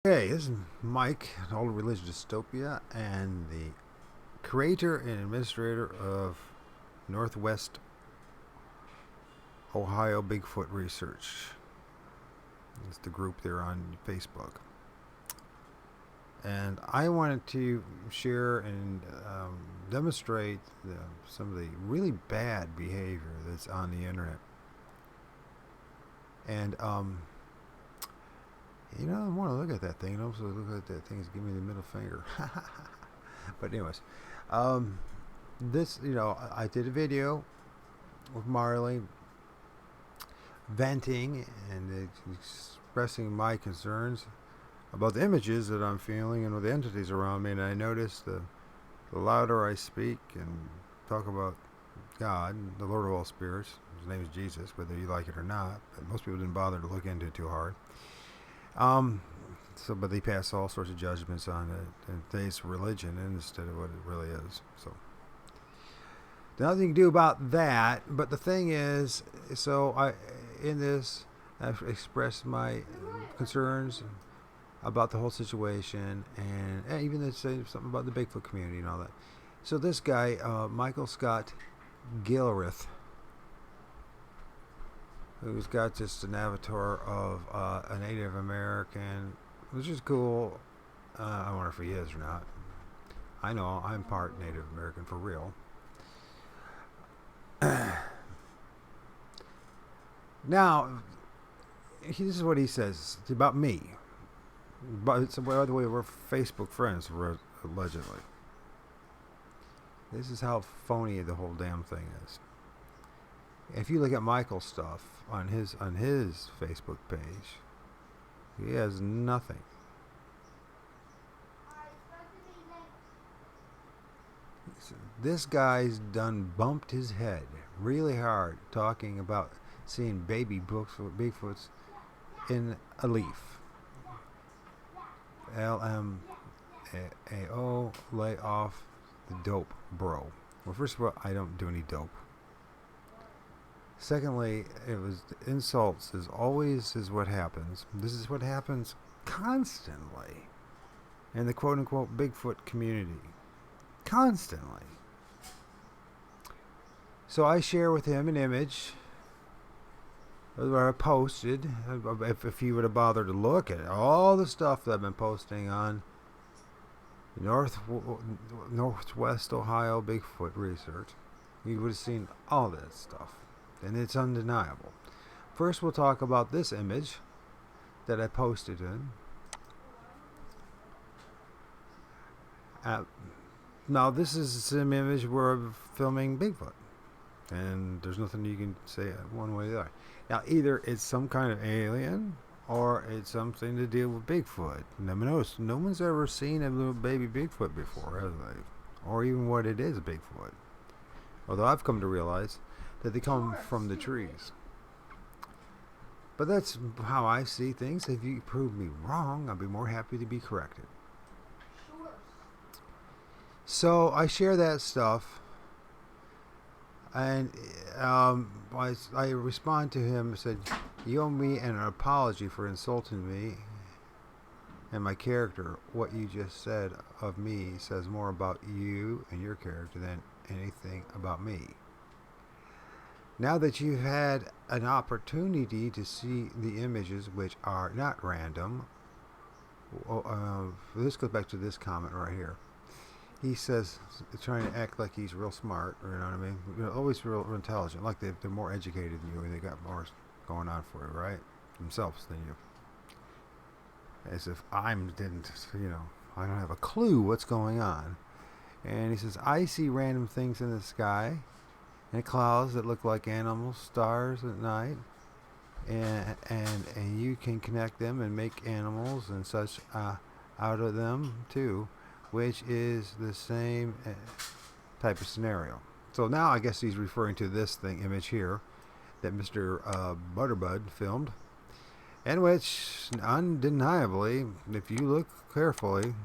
Hey, this is Mike, Old Religious Dystopia, and the creator and administrator of Northwest Ohio Bigfoot Research. It's the group there on Facebook. And I wanted to share and demonstrate some of the really bad behavior that's on the internet. And, I want to look at that thing and also look at that thing is give me the middle finger. But anyways, um, I did a video with Marley venting and expressing my concerns about the images that I'm feeling and with the entities around me. And I noticed the louder I speak and talk about God, the Lord of all spirits, his name is Jesus, whether you like it or not, but most people didn't bother to look into it too hard. But they pass all sorts of judgments on it and today's religion instead of what it really is. So nothing you can do about that. But the thing is, I've expressed my concerns about the whole situation, and even to say something about the Bigfoot community and all that. So this guy, Michael Scott Gilreath, who's got just an avatar of a Native American, which is cool. I wonder if he is or not. I know I'm part Native American for real. Now, this is what he says about me. But by the way, we're Facebook friends, allegedly. This is how phony the whole damn thing is. If you look at Michael's stuff on his Facebook page, he has nothing. This guy's done bumped his head really hard talking about seeing baby Bigfoots in a leaf. LMAO, lay off the dope, bro. Well, first of all, I don't do any dope. Secondly, it was insults is always is what happens. This is what happens constantly in the quote-unquote Bigfoot community. Constantly. So I share with him an image where I posted, if he would have bothered to look at all the stuff that I've been posting on Northwest Ohio Bigfoot Research, he would have seen all that stuff. And it's undeniable. First, we'll talk about this image that I posted in. Now, this is the same image where I'm filming Bigfoot. And there's nothing you can say one way or the other. Now, either it's some kind of alien or it's something to deal with Bigfoot. Now, notice, no one's ever seen a little baby Bigfoot before, have they? Or even what it is, Bigfoot. Although I've come to realize that they come from the trees. But that's how I see things. If you prove me wrong, I'll be more happy to be corrected. So I share that stuff, and I respond to him and said, you owe me an apology for insulting me and my character. What you just said of me says more about you and your character than anything about me. Now that you've had an opportunity to see the images, which are not random, this goes back to this comment right here. He says, trying to act like he's real smart, or you know what I mean? Always real intelligent, like they're more educated than you, and they got more going on for you, right? Themselves than you. As if I don't have a clue what's going on. And he says, I see random things in the sky and clouds that look like animals, stars at night, and you can connect them and make animals and such out of them too, which is the same type of scenario. So now I guess he's referring to this image here that Mr. Butterbud filmed, and which undeniably, if you look carefully,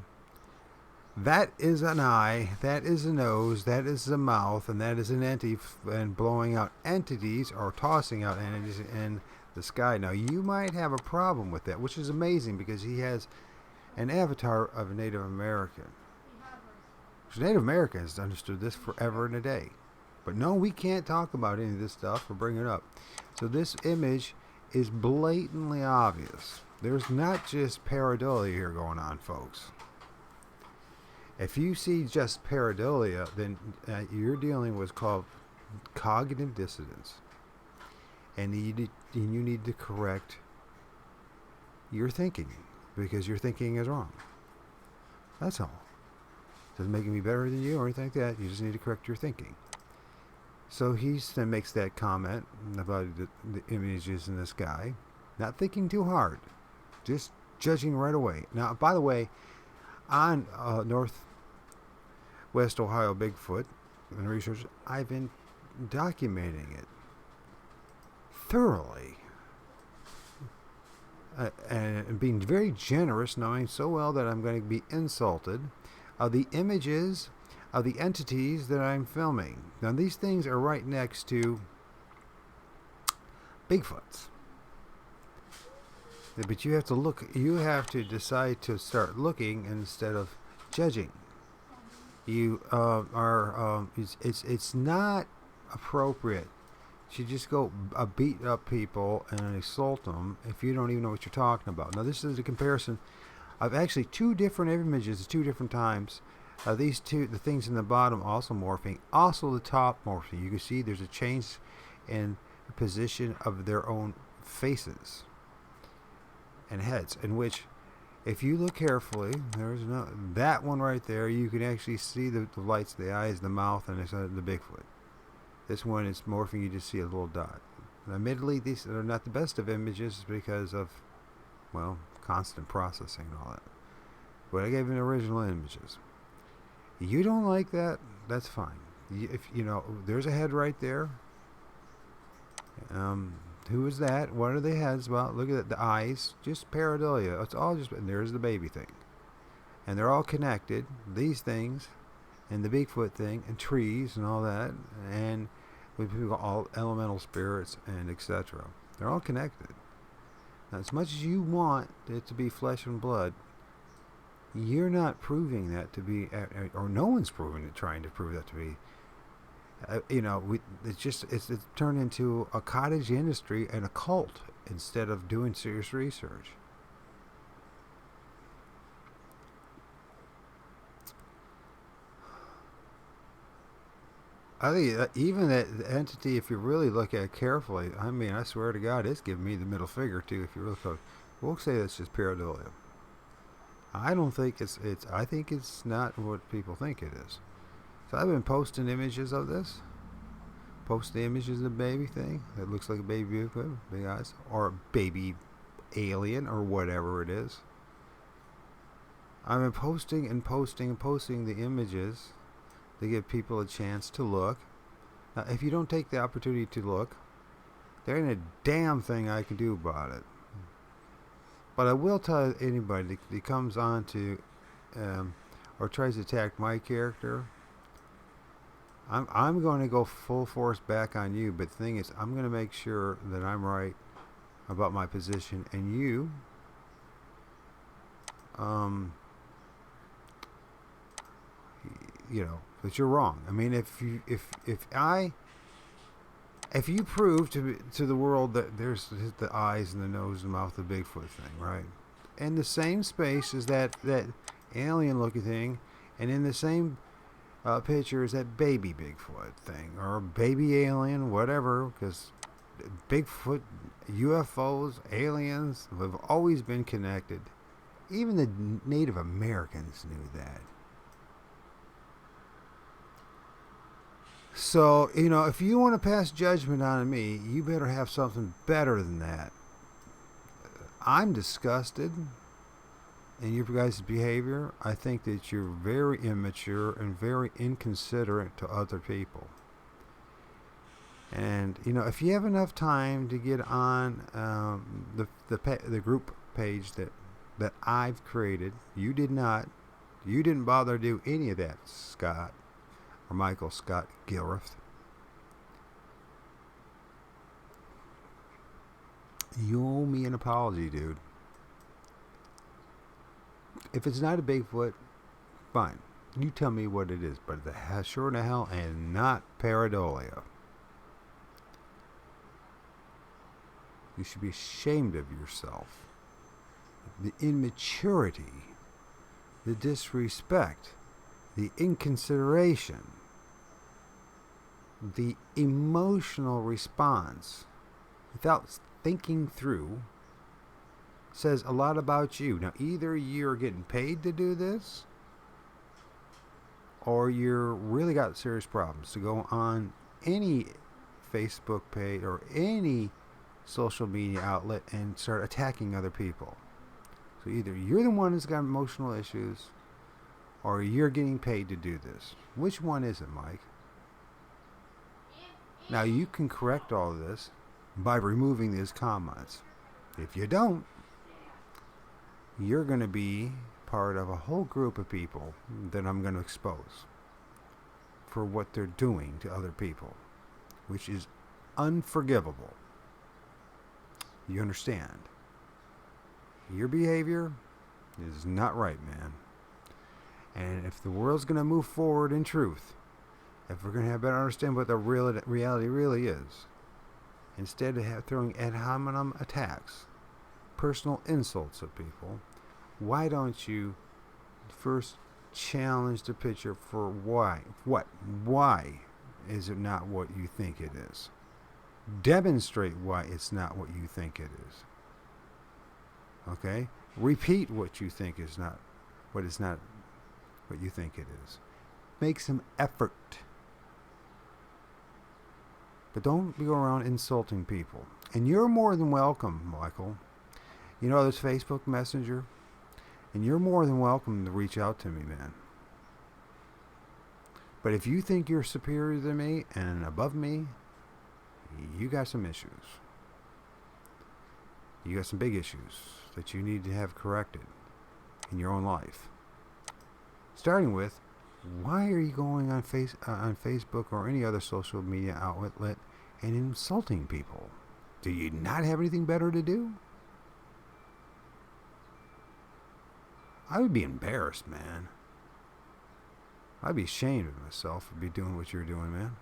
that is an eye, that is a nose, that is a mouth, and that is an entity, and blowing out entities or tossing out entities in the sky. Now, you might have a problem with that, which is amazing because he has an avatar of a Native American. So Native Americans understood this forever and a day. But no, we can't talk about any of this stuff or bring it up. So this image is blatantly obvious. There's not just pareidolia here going on, folks. If you see just pareidolia, then you're dealing with what's called cognitive dissonance. And you need to correct your thinking, because your thinking is wrong. That's all. Doesn't make me better than you or anything like that. You just need to correct your thinking. So he then makes that comment about the images in the sky, not thinking too hard, just judging right away. Now, by the way, on Northwest Ohio Bigfoot and research, I've been documenting it thoroughly. And being very generous, knowing so well that I'm going to be insulted, of the images of the entities that I'm filming. Now, these things are right next to Bigfoots. But you have to look, you have to decide to start looking instead of judging. You it's not appropriate to just go beat up people and assault them if you don't even know what you're talking about. Now, this is a comparison of actually two different images at two different times. These two, the things in the bottom also morphing, also the top morphing. You can see there's a change in the position of their own faces and heads, in which, if you look carefully, there's no, that one right there, you can actually see the lights, the eyes, the mouth, and the Bigfoot. This one is morphing, you just see a little dot. Now, admittedly, these are not the best of images because of, well, constant processing and all that. But I gave them original images. You don't like that? That's fine. If you know, there's a head right there. Who is that? What are the heads? Well, look at the eyes. Just pareidolia. It's all just. And there's the baby thing, and they're all connected. These things, and the Bigfoot thing, and trees and all that, and with all elemental spirits and etc. They're all connected. Now, as much as you want it to be flesh and blood, you're not proving that to be, or no one's proving it, trying to prove that to be. It's turned into a cottage industry and a cult instead of doing serious research. I think even that entity, if you really look at it carefully, I mean, I swear to God, it's giving me the middle finger too. If you really look, we'll say that's just pareidolia. I don't think it's. I think it's not what people think it is. So I've been posting images of this. Post the images of the baby thing that looks like a baby Bigfoot, big eyes, or a baby alien, or whatever it is. I've been posting and posting and posting the images to give people a chance to look. Now, if you don't take the opportunity to look, there ain't a damn thing I can do about it. But I will tell anybody that comes on to or tries to attack my character, I'm going to go full force back on you. But the thing is, I'm going to make sure that I'm right about my position, and you, that you're wrong. I mean, if you prove to the world that there's the eyes and the nose and the mouth of the Bigfoot thing, right, in the same space as that alien looking thing, and in the same picture as that baby Bigfoot thing, or baby alien, whatever, because Bigfoot, UFOs, aliens have always been connected. Even the Native Americans knew that. So, if you want to pass judgment on me, you better have something better than that. I'm disgusted in your guys' behavior. I think that you're very immature and very inconsiderate to other people. And, if you have enough time to get on the group page that I've created, you didn't bother to do any of that, Scott. Or Michael Scott Gilreath. You owe me an apology, dude. If it's not a Bigfoot, fine. You tell me what it is, but it has sure to hell and not pareidolia. You should be ashamed of yourself. The immaturity, the disrespect, the inconsideration, the emotional response without thinking through says a lot about you. Now, either you're getting paid to do this, or you're really got serious problems to go on any Facebook page or any social media outlet and start attacking other people. So either you're the one that's got emotional issues, or you're getting paid to do this. Which one is it, Mike? Now, you can correct all of this by removing these comments. If you don't, you're going to be part of a whole group of people that I'm going to expose for what they're doing to other people, which is unforgivable. You understand? Your behavior is not right, man. And if the world's going to move forward in truth, if we're going to have better understand what the reality really is, instead of throwing ad hominem attacks, personal insults at people, why don't you first challenge the picture for why? What? Why is it not what you think it is? Demonstrate why it's not what you think it is. Okay? Repeat what you think is not what is not what you think it is. Make some effort. But don't go around insulting people. And you're more than welcome, Michael. You know, there's Facebook Messenger. And you're more than welcome to reach out to me, man. But if you think you're superior to me and above me, you got some issues. You got some big issues that you need to have corrected in your own life. Starting with, why are you going on Facebook or any other social media outlet and insulting people? Do you not have anything better to do? I would be embarrassed, man. I'd be ashamed of myself for be doing what you're doing, man.